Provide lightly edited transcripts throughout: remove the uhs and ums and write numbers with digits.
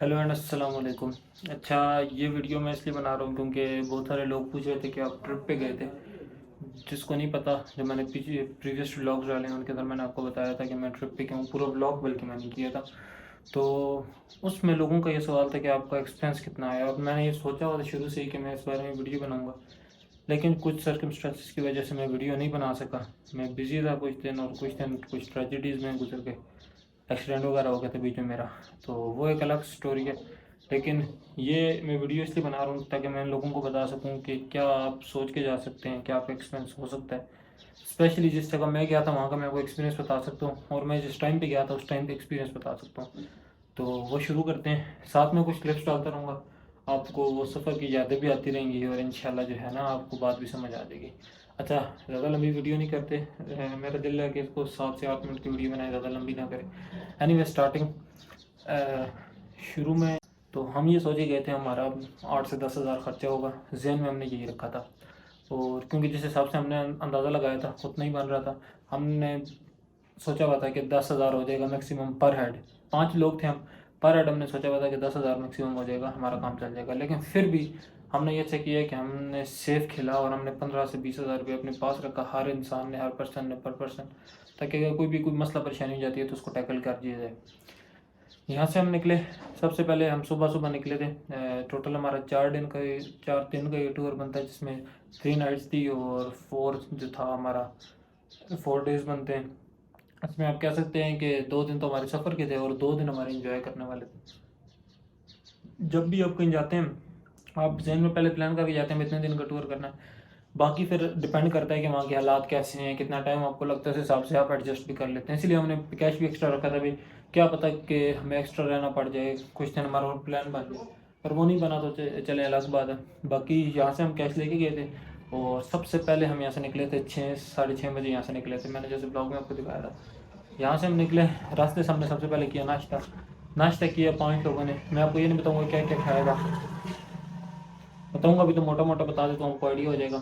Hello and अस्सलाम वालेकुम। अच्छा, ये वीडियो मैं इसलिए बना रहा हूँ क्योंकि बहुत सारे लोग पूछ रहे थे कि आप ट्रिप पे गए थे। जिसको नहीं पता, जो मैंने पीछे प्रीवियस व्लॉग्स डाले हैं उनके अंदर मैंने आपको बताया था कि मैं ट्रिप पे क्यों, पूरा व्लॉग बल्कि मैंने किया था। तो उसमें लोगों का ये सवाल था कि आपका एक्सपेंस कितना आया, और मैंने ये सोचा हुआ था शुरू से ही कि मैं इस बारे में वीडियो बनाऊँगा। लेकिन कुछ सर्कमस्टेंसेस की वजह से मैं वीडियो नहीं बना सका। मैं बिज़ी था कुछ दिन, और कुछ दिन कुछ ट्रेजिडीज़ में गुजर गए। एक्सीडेंट वगैरह हो गया था बीच में मेरा, तो वो एक अलग स्टोरी है। लेकिन ये मैं वीडियो इसलिए बना रहा हूँ ताकि मैं लोगों को बता सकूँ कि क्या आप सोच के जा सकते हैं, क्या आपका एक्सपीरियंस हो सकता है। स्पेशली जिस जगह मैं गया था वहाँ का मैं आपको एक्सपीरियंस बता सकता हूँ, और मैं जिस टाइम पे गया था उस टाइम पे एक्सपीरियंस बता सकता हूँ। तो वो शुरू करते हैं, साथ में कुछ क्लिप्स डालता रहूँगा। आपको वो सफ़र की यादें भी आती रहेंगी, और इंशाल्लाह जो है ना आपको बात भी समझ आ जाएगी। अच्छा, ज़्यादा लंबी वीडियो नहीं करते। मेरा दिल है कि इसको 7 से 8 मिनट की वीडियो बनाए, ज़्यादा लंबी ना करें। एनीवे स्टार्टिंग, शुरू में तो हम ये सोच के गए थे हमारा 8 से 10 हज़ार खर्चा होगा, जहन में हमने यही रखा था। और क्योंकि जिस हिसाब से हमने अंदाज़ा लगाया था उतना ही बन रहा था। हमने सोचा हुआ था कि 10 हज़ार हो जाएगा मैक्सिमम पर हेड। 5 लोग थे हम। पर हेड हमने सोचा हुआ था कि 10 हज़ार मैक्सिमम हो जाएगा, हमारा काम चल जाएगा। लेकिन फिर भी हमने ये चेक किया कि हमने सेफ खेला, और हमने 15 से 20 हज़ार रुपये अपने पास रखा, हर इंसान ने, हर पर्सन ने, पर पर्सन, ताकि अगर कोई मसला परेशानी हो जाती है तो उसको टैकल कर दिया जाए। यहाँ से हम निकले। सबसे पहले हम सुबह सुबह निकले थे। टोटल हमारा 4 दिन का ये टूर बनता है, जिसमें 3 नाइट्स थी और 4 जो था हमारा 4 डेज़ बनते हैं। इसमें आप कह सकते हैं कि 2 दिन तो हमारे सफ़र के थे और 2 दिन हमारे इंजॉय करने वाले थे। जब भी आप कहीं जाते हैं आप जहन में पहले प्लान करके जाते हैं इतने दिन का टूर करना है। बाकी फिर डिपेंड करता है कि वहाँ के हालात कैसे हैं, कितना टाइम आपको लगता है, उस हिसाब से आप एडजस्ट भी कर लेते हैं। इसलिए हमने कैश भी एक्स्ट्रा रखा था भाई, क्या पता कि हमें एक्स्ट्रा रहना पड़ जाए, कुछ दिन हमारा और प्लान बन जाए। पर वो नहीं बना तो चले, अलग बात है। बाकी यहाँ से हम कैश लेके गए थे, और सबसे पहले हम यहाँ से निकले थे 6 साढ़े 6 बजे यहाँ से निकले थे, मैंने जैसे ब्लॉग में आपको दिखाया था। यहाँ से हम निकले, रास्ते से हमने सबसे पहले किया नाश्ता। नाश्ता किया 5 लोगों ने। मैं आपको ये नहीं बताऊँगा क्या क्या खाएगा, बताऊँगा अभी तो मोटा मोटा बता देता हूँ, आपको आइडिया हो जाएगा।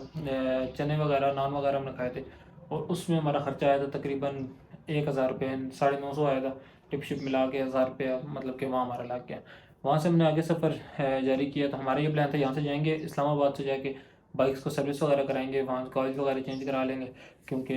चने वगैरह, नान वगैरह हमने खाए थे, और उसमें हमारा खर्चा आया था तकरीबन 1 हज़ार रुपये, 950 आया था। टिप शिप मिला के 1000 रुपया, मतलब कि वहाँ हमारा लग गया। वहाँ से हमने आगे सफ़र जारी किया। तो हमारा ये प्लान था, यहाँ से जाएंगे इस्लामाबाद से जाके बाइक्स को सर्विस वगैरह कराएंगे, वहाँ का ऑयल वगैरह चेंज करा लेंगे, क्योंकि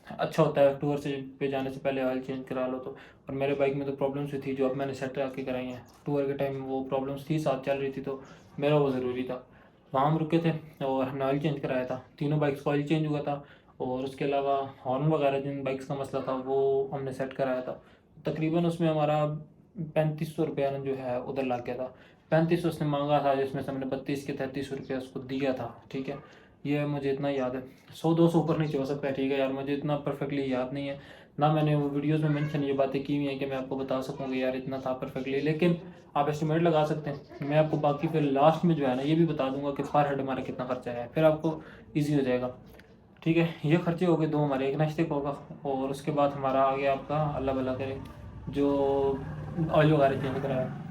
अच्छा होता है टूर से पे जाने से पहले ऑयल चेंज करा लो तो। और मेरे बाइक में तो प्रॉब्लम्स भी थी, जो अब मैंने सेट आके कराई हैं। टूर के टाइम वो प्रॉब्लम्स थी, साथ चल रही थी, तो मेरा वो ज़रूरी था। वहाँ हम रुके थे और हमने ऑयल चेंज कराया था, तीनों बाइक्स का ऑयल चेंज हुआ था। और उसके अलावा हॉर्न वगैरह जिन बाइक्स का मसला था वो हमने सेट कराया था। तकरीबन उसमें हमारा 3500 रुपया जो है उधर लग गया था। 3500 उसने मांगा था, जिसमें से हमने 32 के 33 रुपये उसको दिया था, ठीक है। ये मुझे इतना याद है। 100-200 ऊपर नीचे हो सकता है, ठीक है यार, मुझे इतना परफेक्टली याद नहीं है। ना मैंने वो वीडियोज़ में मेंशन ये बातें की हुई हैं कि मैं आपको बता सकूँ कि यार इतना था परफेक्टली, लेकिन आप एस्टिमेट लगा सकते हैं। मैं आपको बाकी फिर लास्ट में जो है ना ये भी बता दूंगा कि पर हेड हमारा कितना खर्चा है, फिर आपको ईजी हो जाएगा। ठीक है, ये खर्चे हो गए दो हमारे, एक नाश्ते का होगा, और उसके बाद हमारा आ गया आपका, अल्लाह भला करे, जो ऑयल वगैरह चेंज कराया।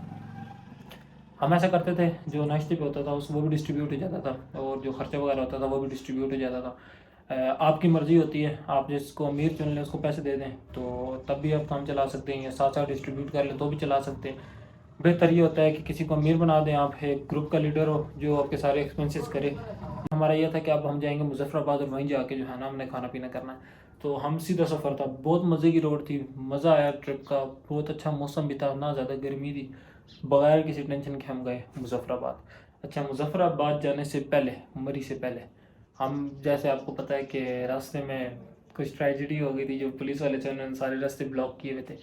हम ऐसा करते थे, जो नाश्ते पे होता था उस वो भी डिस्ट्रीब्यूट हो जाता था, और जो खर्चा वगैरह होता था वो भी डिस्ट्रीब्यूट हो जाता था। आपकी मर्ज़ी होती है, आप जिसको अमीर चुन लें उसको पैसे दे दें तो तब भी आप काम चला सकते हैं, या साथ साथ डिस्ट्रीब्यूट कर लें तो भी चला सकते हैं। बेहतर ये होता है कि किसी को अमीर बना दें, आप एक ग्रुप का लीडर हो जो आपके सारे एक्सपेंसेस करे। हमारा ये था कि अब हम जाएंगे मुजफ्फराबाद, और वहीं जाके जो है ना हमने खाना पीना करना है। तो हम सीधा सफ़र था, बहुत मज़े की रोड थी, मज़ा आया ट्रिप का, बहुत अच्छा मौसम भी था, ना ज़्यादा गर्मी थी। बगैर किसी टेंशन के हम गए मुजफ्फराबाद। अच्छा, मुजफ्फराबाद जाने से पहले, मरी से पहले, हम जैसे आपको पता है कि रास्ते में कुछ ट्रेजिडी हो गई थी, जो पुलिस वाले थे उन्होंने सारे रास्ते ब्लॉक किए हुए थे।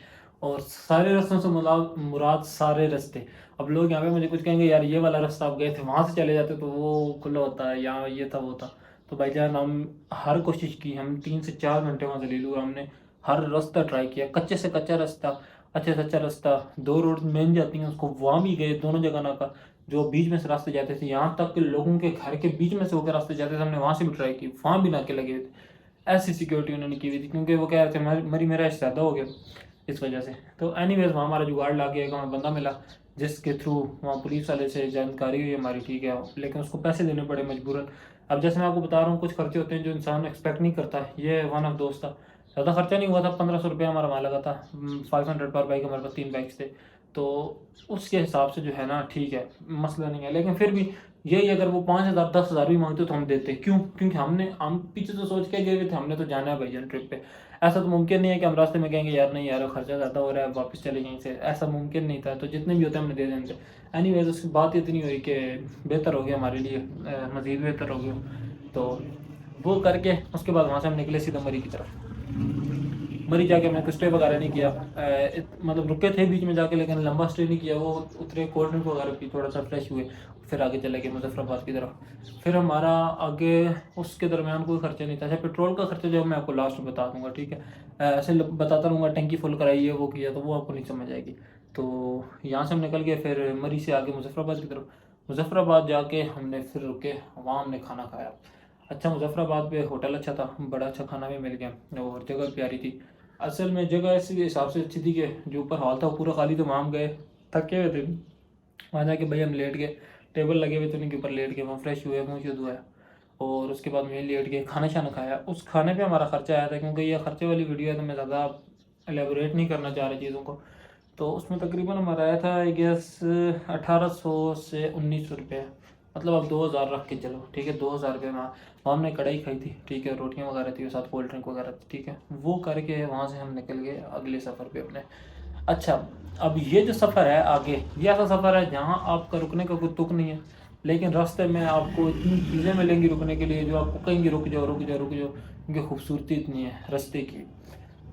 और सारे रास्तों से मुराद सारे रास्ते। अब लोग यहाँ पे मुझे कुछ कहेंगे यार ये वाला रास्ता आप गए थे वहाँ से चले जाते तो वो खुला होता है, यहाँ ये था वो था। तो भाईजान हम हर कोशिश की, हम 3 से 4 घंटे वहाँ से ले लूँ, हमने हर रास्ता ट्राई किया, कच्चे से कच्चा रास्ता, अच्छे से अच्छा रास्ता, 2 रोड मेन जाती हैं उसको, वहाँ भी गए, दोनों जगह नाका, जो बीच में से रास्ते जाते थे, यहाँ तक कि लोगों के घर के बीच में से होकर रास्ते जाते थे, हमने वहाँ से भी ट्राई की, वहाँ भी नाके लगे हुए थे। ऐसी सिक्योरिटी उन्होंने की हुई थी, क्योंकि वो कह रहे थे मरी मेरा ज़्यादा हो गया इस वजह से। तो एनीवेज वहाँ हमारा जुगाड़ लग गया, एक हमें बंदा मिला जिसके थ्रू वहाँ पुलिस वाले से जानकारी हुई हमारी, ठीक है, लेकिन उसको पैसे देने पड़े मजबूरन। अब जैसे मैं आपको बता रहा हूँ, कुछ खर्चे होते हैं जो इंसान एक्सपेक्ट नहीं करता। ये वन ऑफ दोस्त था, ज़्यादा खर्चा नहीं हुआ था, 1500 रुपया हमारा वहाँ लगा था। 500 पर बाइक, हमारे पास 3 बाइक्स थे। तो उसके हिसाब से जो है ना ठीक है, मसला नहीं है। लेकिन फिर भी यही अगर वो 5,000 10,000 भी मांगते तो हम देते, क्यों? क्योंकि हम पीछे तो सोच के गए हुए थे, हमने तो जाना है भाईजान ट्रिप पे। ऐसा तो मुमकिन नहीं है कि हम रास्ते में कहेंगे यार नहीं यार खर्चा ज़्यादा हो रहा है, वापस चले यहीं से, ऐसा मुमकिन नहीं था। तो जितने भी होते हैं हमने दे देते। एनीवेज उसकी बात इतनी हुई कि बेहतर हो गया हमारे लिए, मज़ीद बेहतर हो गया। तो वो करके उसके बाद वहाँ से हम निकले सीधा मरी की तरफ। मरी जाके हमने कुछ स्टे वगैरह नहीं किया, मतलब रुके थे बीच में जाके, लेकिन लंबा स्टे नहीं किया। वो उतरे, कोल्ड ड्रिंक वगैरह पी, थोड़ा सा फ्रेश हुए, फिर आगे चले गए मुजफ्फराबाद की तरफ। फिर हमारा आगे उसके दरमियान कोई खर्चा नहीं था। अच्छा, पेट्रोल का खर्चा जो है मैं आपको लास्ट में बता दूंगा, ठीक है? ऐसे बताता रहूँगा, टंकी फुल कराई है वो किया, तो वो आपको नहीं समझ आएगी। तो यहाँ से हम निकल गए, फिर मरी से आगे मुजफ्फराबाद की तरफ। मुजफ्फराबाद जाके हमने फिर रुके, वहाँ हमने खाना खाया। अच्छा, मुजफ्फराबाद पे होटल अच्छा था, बड़ा अच्छा खाना भी मिल गया और जगह प्यारी थी। असल में जगह इसी हिसाब से अच्छी थी कि जो ऊपर हॉल था वो पूरा खाली, तो वहाँ हम गए, थके हुए थे। वहाँ जाके भाई हम लेट गए, टेबल लगे हुए थे उनके ऊपर लेट गए, वहाँ फ्रेश हुए, मुँह शुद्ध हुआ और उसके बाद में लेट गए, खाना शाना खाया। उस खाने पे हमारा खर्चा आया था, क्योंकि ये खर्चे वाली वीडियो है तो मैं ज़्यादा एलेबोरेट नहीं करना चाह रहा चीज़ों को। तो उसमें तकरीबन हमारा आया था आई गेस 1800 से 1900 रुपये, मतलब अब 2000 रख के चलो, ठीक है? 2000 रुपये में वहाँ हमने कढ़ाई खाई थी, ठीक है? रोटियाँ वगैरह थी और साथ कोल्ड ड्रिंक वगैरह थी, ठीक है? वो करके वहाँ से हम निकल गए अगले सफ़र पे अपने। अच्छा, अब ये जो सफ़र है आगे, ये ऐसा सफ़र है जहाँ आपका रुकने का कोई तुक नहीं है, लेकिन रास्ते में आपको इतनी चीज़ें मिलेंगी रुकने के लिए जो आपको कहेंगे रुक जाओ रुक जाओ रुक जाओ, क्योंकि खूबसूरती इतनी है रास्ते की।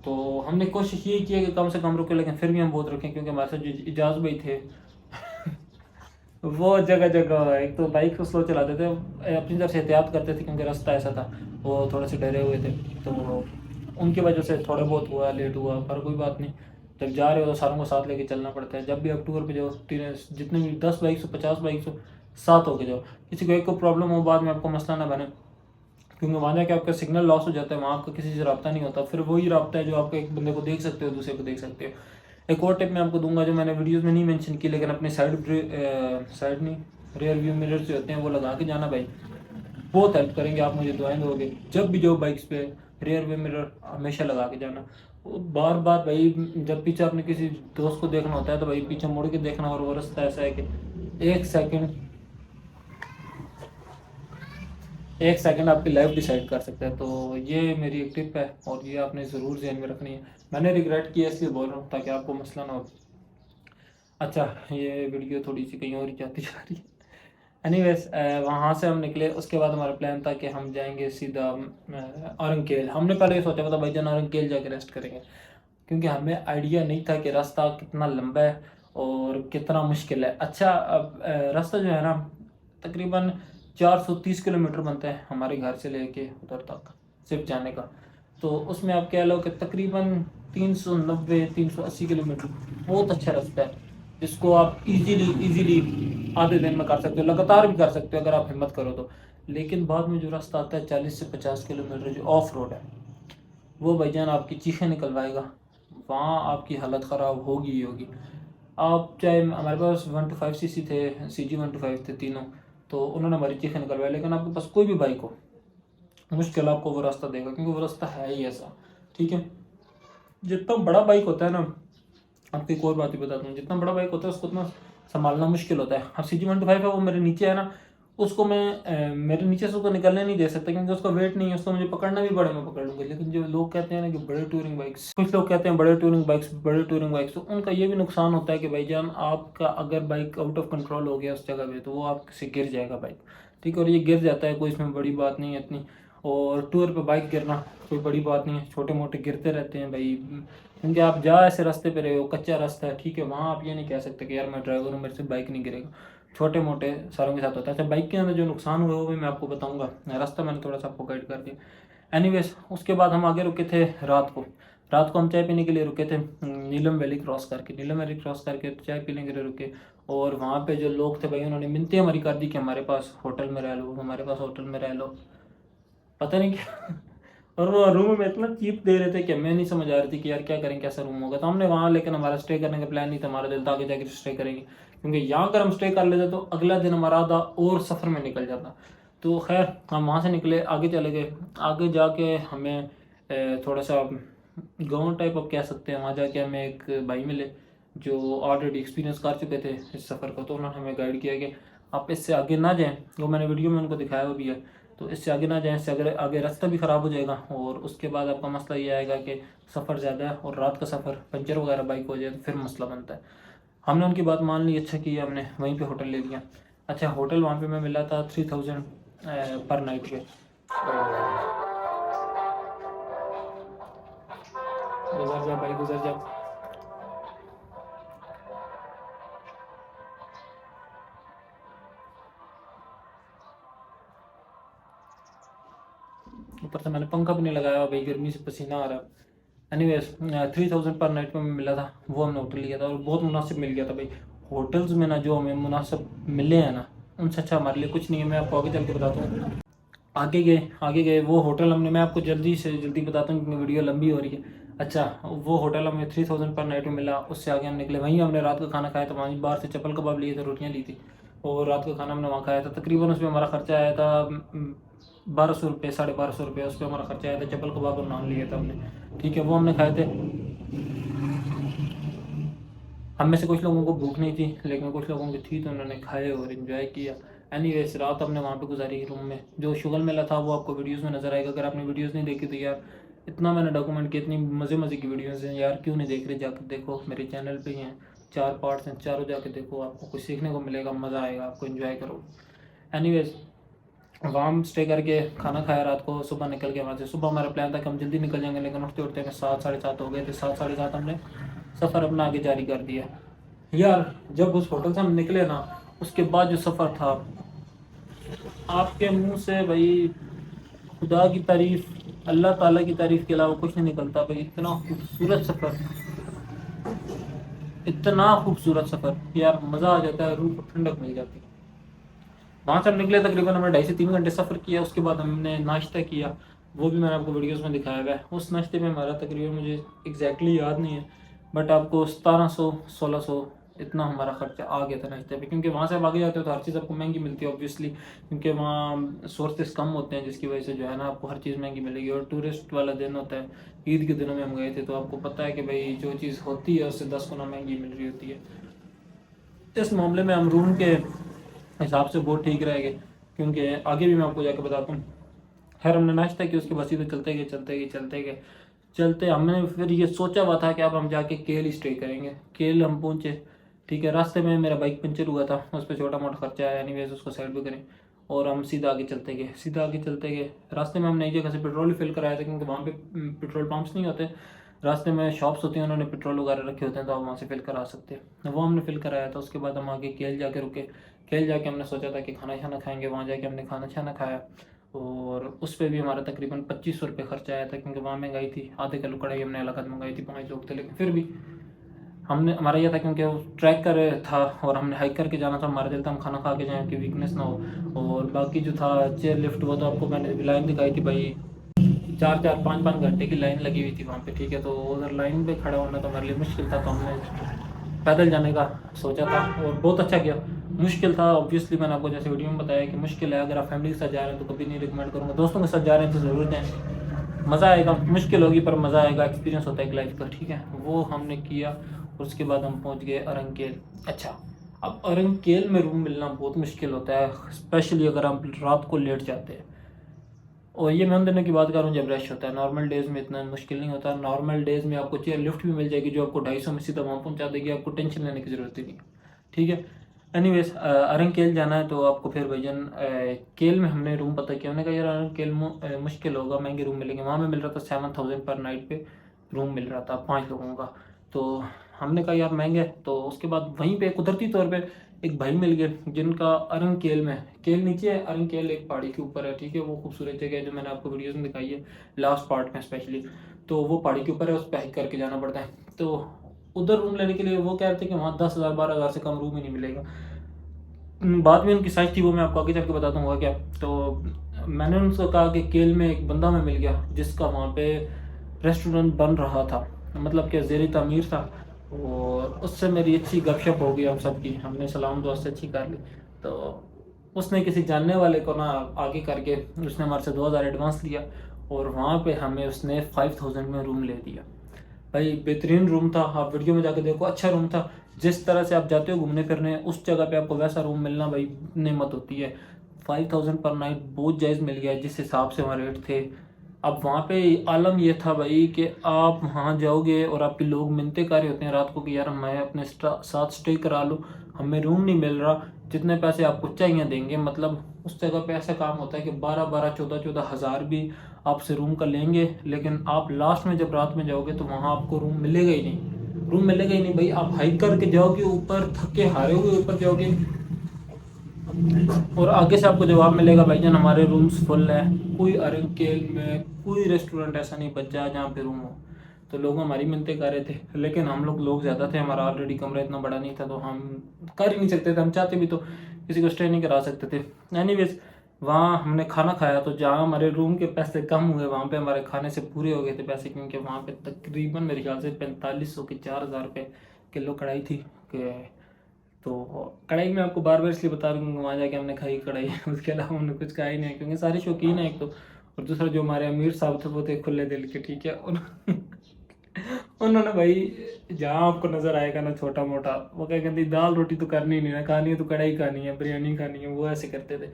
तो हमने कोशिश ये की है कि कम से कम रुके, लेकिन फिर भी हम बहुत रुके, क्योंकि हमारे साथ जो इजाज़ भाई थे वो जगह जगह एक तो बाइक को स्लो चलाते थे, अपनी तरफ से एहतियात करते थे, क्योंकि रास्ता ऐसा था, वो थोड़े से डरे हुए थे। तो उनकी वजह से थोड़ा बहुत हुआ, लेट हुआ, पर कोई बात नहीं। जब जा रहे हो तो सारों को साथ लेके चलना पड़ता है। जब भी आप टूर पे जाओ, जितने भी 10 बाइक हो 50 बाइक हो, साथ होके जाओ। किसी को एक को प्रॉब्लम हो बाद में आपको मसला ना बने, क्योंकि वहाँ जाके आपका सिग्नल लॉस हो जाता है, वहाँ आपका किसी से रब्ता नहीं होता। फिर वही रब्ता है जो आपका एक बंदे को देख सकते हो, दूसरे को देख सकते हो। एक और टिप मैं आपको दूंगा जो मैंने वीडियोस में नहीं मेंशन की, लेकिन अपने साइड नहीं, रियर व्यू मिरर जो होते हैं वो लगा के जाना भाई, बहुत हेल्प करेंगे। आप मुझे दुआएं दोगे जब भी जाओ बाइक्स पे, रियर व्यू मिरर हमेशा लगा के जाना। बार बार भाई, जब पीछे आपने किसी दोस्त को देखना होता है तो भाई पीछे मुड़ के देखना, और वो रास्ता ऐसा है कि एक सेकंड एक सेकंड आपकी लाइफ डिसाइड कर सकता है। तो ये मेरी एक टिप है और ये आपने ज़रूर ध्यान में रखनी है। मैंने रिग्रेट किया इसलिए बोल रहा हूँ ताकि आपको मसला ना हो। अच्छा, ये वीडियो थोड़ी सी कहीं और ही जाती जा रही है। एनीवेज, वहाँ से हम निकले। उसके बाद हमारा प्लान था कि हम जाएंगे सीधा औरंगकेल। हमने पहले ये सोचा था भाईजान औरंगकेल जाके रेस्ट करेंगे, क्योंकि हमें आइडिया नहीं था कि रास्ता कितना लंबा है और कितना मुश्किल है। अच्छा, अब रास्ता जो है ना तकरीबन 430 किलोमीटर बनता है हमारे घर से लेके उधर तक सिर्फ जाने का। तो उसमें आप कह लो कि तकरीबन 390-380 किलोमीटर बहुत अच्छा रास्ता है, जिसको आप इजीली आधे दिन में कर सकते हो, लगातार भी कर सकते हो अगर आप हिम्मत करो तो। लेकिन बाद में जो रास्ता आता है 40 से 50 किलोमीटर जो ऑफ रोड है, वो भाईजान आपकी चीखें निकलवाएगा। वहाँ आपकी हालत ख़राब होगी ही होगी। आप चाहे, हमारे पास 125cc थे, CG 125 थे तीनों, तो उन्होंने हमारी चीखें निकलवाई। लेकिन आपके पास कोई भी बाइक हो, मुश्किल आपको वो रास्ता देगा, क्योंकि वो रास्ता है ही ऐसा, ठीक है? जितना बड़ा बाइक होता है ना, आपको एक और बात ही बताता हूँ, जितना बड़ा बाइक होता है उसको उतना संभालना मुश्किल होता है। अब CG 125 है, वो मेरे नीचे है ना, उसको मैं मेरे नीचे से उसको निकलने नहीं दे सकता, क्योंकि उसका वेट नहीं है, उसको मुझे पकड़ना भी पड़े मैं पकड़ लूँगा। लेकिन जो लोग कहते हैं ना कि बड़े टूरिंग बाइक्स, कुछ लोग कहते हैं बड़े टूरिंग बाइक्स, तो उनका ये भी नुकसान होता है कि भाईजान आपका अगर बाइक आउट ऑफ कंट्रोल हो गया उस जगह पे, तो वो आपसे गिर जाएगा बाइक, ठीक है? और ये गिर जाता है, कोई इसमें बड़ी बात नहीं है इतनी। और टूर पे बाइक गिरना कोई बड़ी बात नहीं है, छोटे मोटे गिरते रहते हैं भाई, क्योंकि आप जा ऐसे रास्ते पे रहे हो, कच्चा रास्ता है, ठीक है? वहाँ आप ये नहीं कह सकते कि यार मैं ड्राइवर हूँ मेरे से बाइक नहीं गिरेगा। छोटे मोटे सारों के साथ होता है। अच्छा, बाइक के अंदर जो नुकसान हुए वो भी मैं आपको बताऊंगा, रास्ता मैंने थोड़ा सा आपको गाइड कर दिया। एनीवेज, उसके बाद हम आगे रुके थे रात को हम चाय पीने के लिए रुके थे, नीलम वैली क्रॉस करके चाय पीने के लिए रुके। और वहाँ पे जो लोग थे भाई, उन्होंने मिन्नतें हमारी कर दी कि हमारे पास होटल में रह लो, हमारे पास होटल में रह लो, पता नहीं क्या और वो रूम में इतना चीप दे रहे थे कि हमें नहीं समझ आ रही थी कि यार क्या करें, कैसा रूम होगा। तो हमने वहाँ, लेकिन हमारा स्टे करने का प्लान नहीं था, हमारा दिल था आगे जाके स्टे करेंगे, क्योंकि यहाँ अगर हम स्टे कर लेते तो अगला दिन हमारा आधा और सफ़र में निकल जाता। तो खैर हम वहाँ से निकले, आगे चले गए। आगे जाके हमें थोड़ा सा गाँव टाइप आप कह सकते हैं, वहाँ जाके हमें एक भाई मिले, जो ऑलरेडी एक्सपीरियंस कर चुके थे इस सफ़र को, तो उन्होंने हमें गाइड किया कि आप इससे आगे ना जाएं। वो मैंने वीडियो में उनको दिखाया हुआ भी है। तो इससे आगे ना जाएं, इससे अगर आगे रास्ता भी ख़राब हो जाएगा और उसके बाद आपका मसला ये आएगा कि सफ़र ज़्यादा है और रात का सफ़र, पंचर वगैरह बाइक हो जाए तो फिर मसला बनता है। हमने उनकी बात मान ली, अच्छा किया हमने, वहीं पे होटल ले लिया। अच्छा, होटल वहाँ पे मैं मिला था 3000 पर नाइट पे। गुजर जा भाई, गुजर जा। ऊपर से मैंने पंखा भी नहीं लगाया भाई, गर्मी से पसीना आ रहा है। एनीवेज 3000 पर नाइट में मिला था, वो हमने होटल लिया था और बहुत मुनासिब मिल गया था भाई। होटल्स में ना जो हमें मुनासिब मिले हैं ना, उनसे अच्छा हमारे लिए कुछ नहीं है। मैं आपको आगे चल के बताता हूँ। आगे गए वो होटल हमने, मैं आपको जल्दी से जल्दी बताता हूँ क्योंकि वीडियो लंबी हो रही है। अच्छा, वो होटल हमें 3000 पर नाइट में मिला। उससे आगे हम निकले, वहीं हमने रात का खाना खाया था। वहीं बाहर से चप्पल कबाब लिए थे, रोटियाँ ली थी और रात का खाना हमने वहाँ खाया था। तकरीबन उसमें हमारा खर्चा आया था 1200 रुपये, 1250 रुपये। उस पर हमारा खर्चा आया था। चप्पल कबाब और नान लिए था हमने, ठीक है, वो हमने खाए थे। हम में से कुछ लोगों को भूख नहीं थी, लेकिन कुछ लोगों की थी, तो उन्होंने खाए और इन्जॉय किया। एनीवेज रात हमने वहाँ पे गुजारी रूम में। जो शुगल मेला था वो आपको वीडियोस में नज़र आएगा। अगर आपने वीडियोस नहीं देखी तो यार, इतना मैंने डॉक्यूमेंट किया, इतनी मज़े मज़े की वीडियोस हैं यार, क्यों नहीं देख रहे? जाकर देखो, मेरे चैनल पे ही हैं, 4 पार्ट्स हैं, चारों जाके देखो, आपको कुछ सीखने को मिलेगा, मज़ा आएगा, आपको इन्जॉय करो। एनीवेज वहाँ हम स्टे करके खाना खाया रात को। सुबह निकल गए वहाँ से। सुबह हमारा प्लान था कि हम जल्दी निकल जाएंगे, लेकिन उठते उठते में 7 साढ़े 7 हो गए थे। 7 साढ़े 7 हमने सफ़र अपना आगे जारी कर दिया यार। जब उस होटल से हम निकले ना, उसके बाद जो सफ़र था, आपके मुंह से भाई खुदा की तारीफ, अल्लाह ताला की तारीफ के अलावा कुछ नहीं निकलता भाई। इतना खूबसूरत सफ़र, इतना खूबसूरत सफ़र यार, मज़ा आ जाता है, रूह को ठंडक मिल जाती है। वहाँ से हम निकले, तकरीबन हमने 2.5 से 3 घंटे सफ़र किया। उसके बाद हमने नाश्ता किया, वो भी मैंने आपको वीडियोस में दिखाया हुआ है। उस नाश्ते में हमारा तकरीबन, मुझे एग्जैक्टली याद नहीं है, बट आपको 1700 1600 इतना हमारा खर्चा आ गया था नाश्ते पे। क्योंकि वहाँ से आप आगे जाते हो तो हर चीज़ आपको महंगी मिलती है ऑब्वियसली, क्योंकि वहाँ सोर्सेस कम होते हैं, जिसकी वजह से जो है ना, आपको हर चीज़ महंगी मिलेगी। और टूरिस्ट वाला दिन होता है, ईद के दिनों में हम गए थे, तो आपको पता है कि भाई जो चीज़ होती है उससे 10 गुना महंगी मिल रही होती है। इस मामले में हम रूम के हिसाब से बहुत ठीक रहेंगे, क्योंकि आगे भी मैं आपको जाकर बताता हूँ। खैर हमने नाश्ता किया, उसके बाद सीधे चलते हमने फिर ये सोचा हुआ था कि अब हम जाके केल ही स्टे करेंगे। केल हम पहुँचे, ठीक है। रास्ते में मेरा बाइक पंचर हुआ था, उस पर छोटा मोटा खर्चा आया, एनीवेज उसको साइड पे करें और हम सीधा आगे चलते गए। रास्ते में हम नई जगह से पेट्रोल ही फिल कराया था, क्योंकि वहाँ पे पेट्रोल पंप्स नहीं होते, रास्ते में शॉप्स होती हैं, उन्होंने पेट्रोल वगैरह रखे होते हैं, तो आप वहाँ से फिल करा सकते हैं। वो हमने फिल कराया था। उसके बाद हम आगे केल जाके रुके। केल जाके हमने सोचा था कि खाना शाना खाएंगे। वहाँ जाके हमने खाना शाना खाया और उस पर भी हमारा तकरीबन 2500 रुपये खर्चा आया था, क्योंकि वहाँ महंगाई थी। आधे किलो कढ़ाई हमने अलग मंगाई थी, 5 लोग थे, लेकिन फिर भी हमने, हमारा यह था क्योंकि वो ट्रैक कर था और हमने हाइक करके जाना था, हमारा दिल था हम खाना खा के जाएँ कि वीकनेस ना हो। और बाकी जो था चेयर लिफ्ट, वो तो आपको मैंने लाइन दिखाई थी भाई, 4 4 5 5 घंटे की लाइन लगी हुई थी वहाँ पे, ठीक है। तो उधर लाइन पे खड़ा होना तो हमारे लिए मुश्किल था, तो हमने पैदल जाने का सोचा था और बहुत अच्छा किया। मुश्किल था ऑब्वियसली, मैंने आपको जैसे वीडियो में बताया कि मुश्किल है। अगर आप फैमिली के साथ जा रहे हैं तो कभी नहीं रिकमेंड करूँगा। दोस्तों के साथ जा रहे हैं तो ज़रूर जाएँ, मज़ा आएगा। मुश्किल होगी पर मज़ा आएगा, एक्सपीरियंस होता है एक लाइफ का, ठीक है। वो हमने किया और उसके बाद हम पहुँच गए अरंकेल। अच्छा, अब अरंकेल में रूम मिलना बहुत मुश्किल होता है, स्पेशली अगर आप रात को लेट जाते हैं। और ये मैं उन दिनों की बात कर रहा हूँ जब रश होता है, नॉर्मल डेज़ में इतना मुश्किल नहीं होता। नॉर्मल डेज़ में आपको चेयर लिफ्ट भी मिल जाएगी, जो आपको 250 में सीधा वहाँ पहुँचा देगी, आपको टेंशन लेने की ज़रूरत ही नहीं, ठीक है। एनीवेज अरंकेल जाना है तो आपको फिर भैजन केल में हमने रूम पता किया। हमने कहा यार अरंकेल मुश्किल होगा, महंगे रूम मिलेंगे। वहाँ में मिल रहा था 7000 पर नाइट पे रूम मिल रहा था 5 लोगों का। तो हमने कहा यार महंगे। तो उसके बाद वहीं पे कुदरती तौर पे एक भाई मिल गए जिनका अरंकेल में, केल नीचे है, अरंकेल एक पहाड़ी के ऊपर है, ठीक है। वो खूबसूरत जगह है जो मैंने आपको वीडियोस में दिखाई है लास्ट पार्ट में स्पेशली। तो वो पहाड़ी के ऊपर है, उस पर हाइक करके जाना पड़ता है। तो उधर रूम लेने के लिए वो कह रहे थे कि वहाँ 10,000 12,000 से कम रूम ही नहीं मिलेगा। बाद में उनकी साइज थी, वो मैं आपको आगे चल के बताता हूँ क्या। तो मैंने उनसे कहा कि केल में एक बंदा हमें मिल गया जिसका वहाँ पे रेस्टोरेंट बन रहा था, मतलब कि ज़ेर तामीर था। और उससे मेरी अच्छी गपशप हो गई, हम सब की, हमने सलाम दुआ से अच्छी कर ली। तो उसने किसी जानने वाले को ना आगे करके उसने हमारे से 2000 एडवांस लिया और वहाँ पे हमें उसने 5000 में रूम ले दिया। भाई बेहतरीन रूम था, आप वीडियो में जाके देखो, अच्छा रूम था। जिस तरह से आप जाते हो घूमने फिरने उस जगह पे आपको वैसा रूम मिलना भाई नेमत होती है। 5000 पर नाइट बहुत जायज़ मिल गया जिस हिसाब से वहाँ रेट थे। अब वहाँ पे आलम ये था भाई कि आप वहाँ जाओगे और आपके लोग मिन्नतें कर रहे होते हैं रात को कि यार मैं अपने साथ स्टे करा लूँ, हमें रूम नहीं मिल रहा, जितने पैसे आपको चाहिए देंगे। मतलब उस जगह पे ऐसा काम होता है कि 12-12, 14-14 हज़ार भी आपसे रूम का लेंगे, लेकिन आप लास्ट में जब रात में जाओगे तो वहाँ आपको रूम मिलेगा ही नहीं, रूम मिलेगा ही नहीं भाई। आप हाइक करके जाओगे ऊपर, थके हारे हुए ऊपर जाओगे और आगे से आपको जवाब मिलेगा भाईजान हमारे रूम्स फुल है। कोई अरंकेल में कोई रेस्टोरेंट ऐसा नहीं बचा जहाँ पे रूम हो। तो लोग हमारी मिन्नतें कर रहे थे, लेकिन हम लोग ज़्यादा थे, हमारा ऑलरेडी कमरा इतना बड़ा नहीं था तो हम कर ही नहीं सकते थे। हम चाहते भी तो किसी को स्टे नहीं करा सकते थे। एनीवेज वहाँ हमने खाना खाया तो जहाँ हमारे रूम के पैसे कम हुए वहाँ पे हमारे खाने से पूरे हो गए थे पैसे, क्योंकि वहाँ पे तकरीबन मेरे ख्याल से 4500 की 4000 रुपये किलो कढ़ाई थी। कि तो कढ़ाई में आपको बार बार इसलिए बता रहा हूँ, वहाँ जाके हमने खाई कढ़ाई उसके अलावा हमने कुछ खाया ही नहीं, क्योंकि सारे शौकीन है एक तो, और दूसरा जो हमारे अमीर साहब थे वो थे खुले दिल के, ठीक है। उन्होंने भाई जहाँ आपको नज़र आएगा ना छोटा मोटा, वो क्या कहते दाल रोटी तो करनी नहीं ना, खानी है तो कढ़ाई खानी है, बिरयानी खानी है, वो ऐसे करते थे।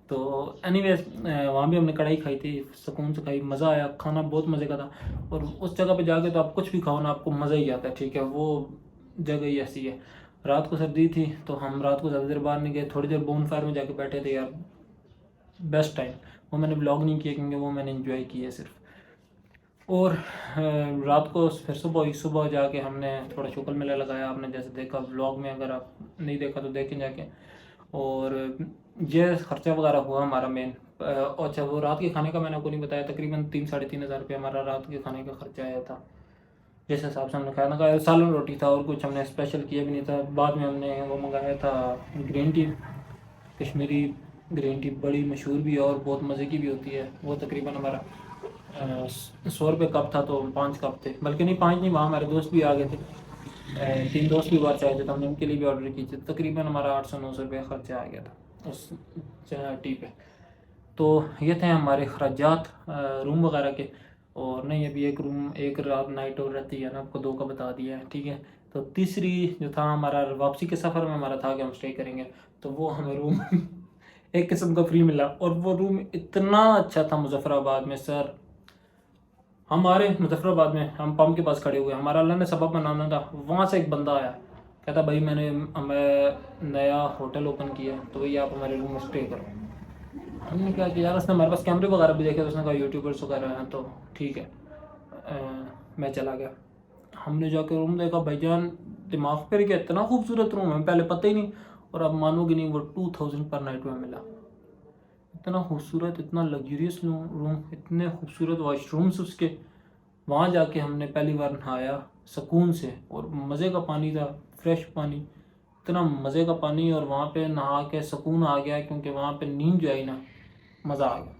तो एनीवेज वहाँ भी हमने कढ़ाई खाई थी, सुकून से खाई, मज़ा आया, खाना बहुत मज़े का था। और उस जगह पे जाके तो आप कुछ भी खाओ ना आपको मज़ा ही आता है, ठीक है। वो जगह ही ऐसी है। रात को सर्दी थी तो हम रात को ज़्यादा देर बाहर नहीं गए, थोड़ी देर बोन फायर में जाके बैठे थे यार, बेस्ट टाइम। वो मैंने ब्लॉग नहीं किया क्योंकि वो मैंने इन्जॉय किया सिर्फ। और रात को फिर सुबह जाके हमने थोड़ा शुक्र मेला लगाया, आपने जैसे देखा व्लॉग में, अगर आप नहीं देखा तो देखें जाके। और ये खर्चा वगैरह हुआ हमारा मेन। अच्छा वो रात के खाने का मैंने आपको नहीं बताया, तकरीबन 3-3.5 हज़ार रुपये हमारा रात के खाने का खर्चा आया था। जिस हिसाब से हमने खाना खाया, सालन रोटी था और कुछ हमने स्पेशल किया भी नहीं था। बाद में हमने वो मंगाया था green tea, Kashmiri green tea बड़ी मशहूर भी है और बहुत मज़े की भी होती है। वो तकरीबन हमारा 100 रुपये कप था, तो 5 कप थे, बल्कि नहीं 5 नहीं, वहाँ हमारे दोस्त भी आ गए थे। 3 दोस्त भी बाहर चाहे थे तो हमने उनके लिए भी ऑर्डर की थी। तकरीबन हमारा 800-900 रुपये खर्चा आ गया था उस टी पे। तो ये थे हमारे अखराजात रूम वगैरह के। और नहीं अभी एक रात नाइट और रहती है ना, आपको 2 का बता दिया है, ठीक है। तो तीसरी जो था हमारा वापसी के सफ़र में हमारा था कि हम स्टे करेंगे, तो वो हमें रूम एक किस्म का फ्री मिला। और वो रूम इतना अच्छा था मुजफ्फराबाद में सर। हमारे मुजफ्फराबाद में हम पंप के पास खड़े हुए, हमारा अल्लाह ने सबब बनाना था, वहाँ से एक बंदा आया, कहता भाई मैं नया होटल ओपन किया तो भाई आप हमारे रूम में स्टे करो। हमने कहा कि यार उसने हमारे पास कैमरे वगैरह भी देखे, तो उसने कहा यूट्यूबर्स वगैरह हैं तो ठीक है। मैं चला गया, हमने जाकर रूम देखा, भाईजान दिमाग पर क्या इतना खूबसूरत रूम है, पहले पता ही नहीं। और अब मानोगे नहीं, वो 2000 पर नाइट में मिला। इतना खूबसूरत, इतना लग्जरियस रूम, इतने खूबसूरत वॉशरूम्स उसके। वहाँ जाके हमने पहली बार नहाया सुकून से, और मज़े का पानी था, फ्रेश पानी, इतना मज़े का पानी। और वहाँ पे नहा के सुकून आ गया, क्योंकि वहाँ पे नींद जो आई ना, मज़ा आ गया।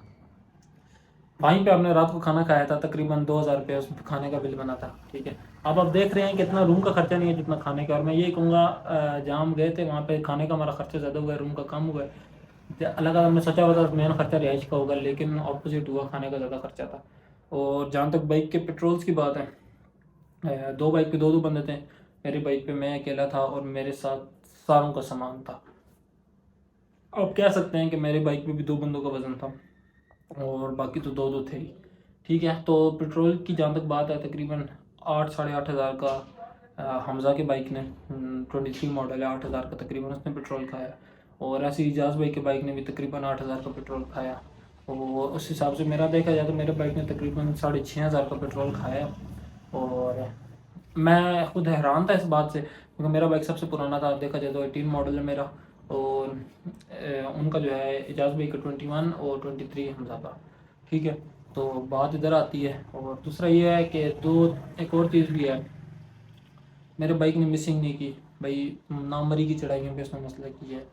वहीं पे हमने रात को खाना खाया था, तकरीबन 2000 रुपये उस खाने का बिल बना था, ठीक है। अब आप देख रहे हैं कि इतना रूम का खर्चा नहीं है जितना खाने का। और मैं यही कहूँगा जहाँ हम गए थे वहाँ पे खाने का हमारा खर्चा ज़्यादा हुआ है, रूम का कम हुआ है। अलग अलग हमने सोचा हुआ था मेन खर्चा रिहाइश का होगा, लेकिन ऑपोजिट हुआ, खाने का ज़्यादा खर्चा था। और जहाँ तक बाइक के पेट्रोल्स की बात है, 2 बाइक पे 2-2 बंदे थे। मेरी बाइक पे मैं अकेला था और मेरे साथ सारों का सामान था। आप कह सकते हैं कि मेरी बाइक पे भी 2 बंदों का वज़न था और बाकी तो 2-2 थे ही, ठीक है। तो पेट्रोल की जहाँ तक बात है, तकरीबन 8-8.5 हज़ार का हमज़ा की बाइक ने 23 मॉडल है, 8 हज़ार का तकरीबन उसने पेट्रोल खाया। और ऐसे इजाज़ भाई की बाइक ने भी तकरीबन 8 हज़ार का पेट्रोल खाया। और उस हिसाब से मेरा देखा जाए तो मेरे बाइक ने तकरीबन 6,500 का पेट्रोल खाया। और मैं खुद हैरान था इस बात से, क्योंकि मेरा बाइक सबसे पुराना था, देखा जाए तो 18 मॉडल है मेरा। और उनका जो है एजाज भाई का 21 और 23 हमजा का, ठीक है। तो बात इधर आती है। और दूसरा ये है कि एक और चीज़ भी है, मेरे बाइक ने मिसिंग नहीं की भाई, ना मरी की चढ़ाइयों पे उसने मसला किया है,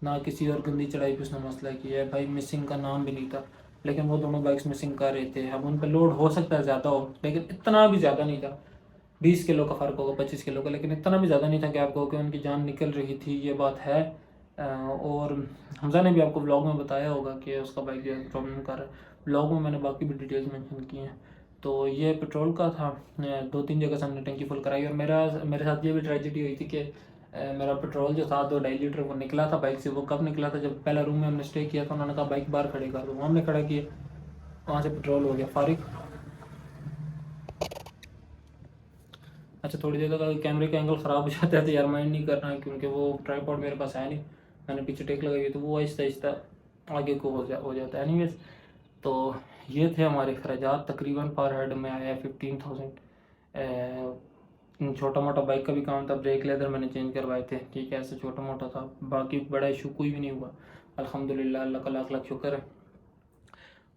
ना किसी और गंदी चढ़ाई पे उसने मसला किया है भाई, मिसिंग का नाम भी नहीं था। लेकिन वो दोनों बाइक्स मिसिंग कर रहे थे। अब उन पर लोड हो सकता है ज़्यादा हो, लेकिन इतना भी ज़्यादा नहीं था। 20 किलो का फ़र्क होगा, 25 किलो का, लेकिन इतना भी ज़्यादा नहीं था कि आपको कि उनकी जान निकल रही थी, ये बात है। और हमजा ने भी आपको व्लॉग में बताया होगा कि उसका बाइक जो है प्रॉब्लम कर रहा है। व्लॉग में मैंने बाकी भी डिटेल्स मेंशन की हैं। तो ये पेट्रोल का था। 2-3 जगह से हमने टंकी फुल कराई। और मेरे साथ ये भी ट्रेजेडी हुई थी कि मेरा पेट्रोल जो था 2-2.5 लीटर वो निकला था बाइक से। वो कब निकला था, जब पहला रूम में हमने स्टे किया था, उन्होंने कहा बाइक बाहर खड़े कर दो, वो हमने खड़ा किया, वहाँ से पेट्रोल हो गया फारिग। अच्छा, थोड़ी देर तक कैमरे का एंगल ख़राब हो जाता है तो यार माइंड नहीं करना है, क्योंकि वो ट्राइपॉड मेरे पास है नहीं, मैंने पीछे टेक लगाई है, तो वो आहिस्ता आहिस्ता आगे को हो जाता है। एनीवेज, तो ये थे हमारे खर्चात। तकरीबन पर हेड में आया 15,000। छोटा मोटा बाइक का भी काम था, ब्रेक लेदर मैंने चेंज करवाए थे, ठीक है, ऐसे छोटा मोटा था, बाकी बड़ा इशू कोई भी नहीं हुआ अल्हम्दुलिल्लाह, अल्लाह का लाख लाख शुक्र है।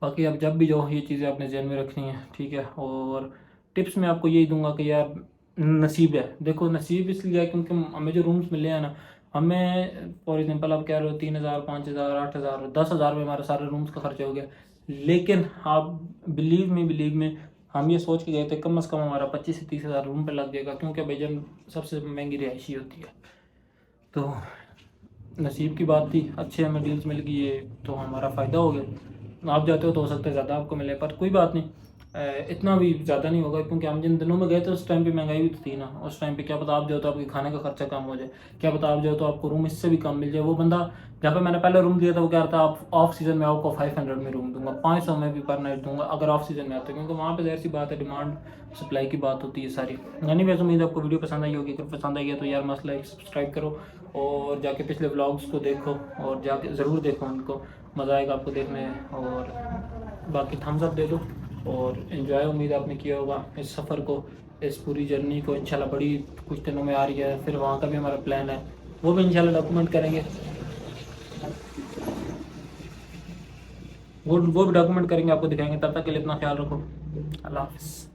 बाकी अब जब भी जाओ ये चीज़ें आपने ध्यान में रखनी है, ठीक है। और टिप्स मैं आपको यही दूंगा कि यार नसीब है, देखो नसीब इसलिए है क्योंकि हमें जो रूम्स मिले हैं ना, हमें फॉर एग्जांपल आप कह रहे हो 3,000, 5,000, 8,000, 10,000 में हमारे सारे रूम्स का खर्चा हो गया, लेकिन आप बिलीव में हम ये सोच के गए थे कम से कम हमारा 25 से 30,000 रूम पे लग जाएगा, क्योंकि भाईजान सबसे महंगी रिहायशी होती है। तो नसीब की बात थी, अच्छे हमें डील्स मिल गई है तो हमारा फ़ायदा हो गया। आप जाते हो तो हो सकता है ज़्यादा आपको मिले, पर कोई बात नहीं, इतना भी ज़्यादा नहीं होगा, क्योंकि हम जिन दिनों में गए थे उस टाइम पे महंगाई भी तो थी ना। उस टाइम पे क्या पता आप जाओ तो आपके खाने का खर्चा कम हो जाए, क्या पता आप जाओ तो आपको रूम इससे भी कम मिल जाए। वो बंदा जहाँ पे मैंने पहले रूम दिया था वो कह रहा था आप ऑफ सीज़न में आपको 500 में रूम दूंगा, 500 में भी पर नाइट दूंगा अगर ऑफ सीज़न में आते, क्योंकि वहाँ पे ज़ाहिर सी बात है डिमांड सप्लाई की बात होती है सारी। यानी वैसे उम्मीद है आपको वीडियो पसंद आई होगी, अगर पसंद आई है तो यार मसला लाइक सब्सक्राइब करो और जाके पिछले व्लॉग्स को देखो, और जाके ज़रूर देखो उनको, मज़ा आएगा आपको देखने में। और बाकी थम्स अप दे दो और इन्जॉय उम्मीद आपने किया होगा इस सफ़र को, इस पूरी जर्नी को। इंशाल्लाह बड़ी कुछ दिनों में आ रही है, फिर वहाँ का भी हमारा प्लान है, वो भी इंशाल्लाह डॉक्यूमेंट करेंगे, वो भी डॉक्यूमेंट करेंगे, आपको दिखाएंगे। तब तक के लिए अपना ख्याल रखो, अल्लाह हाफ़िज़।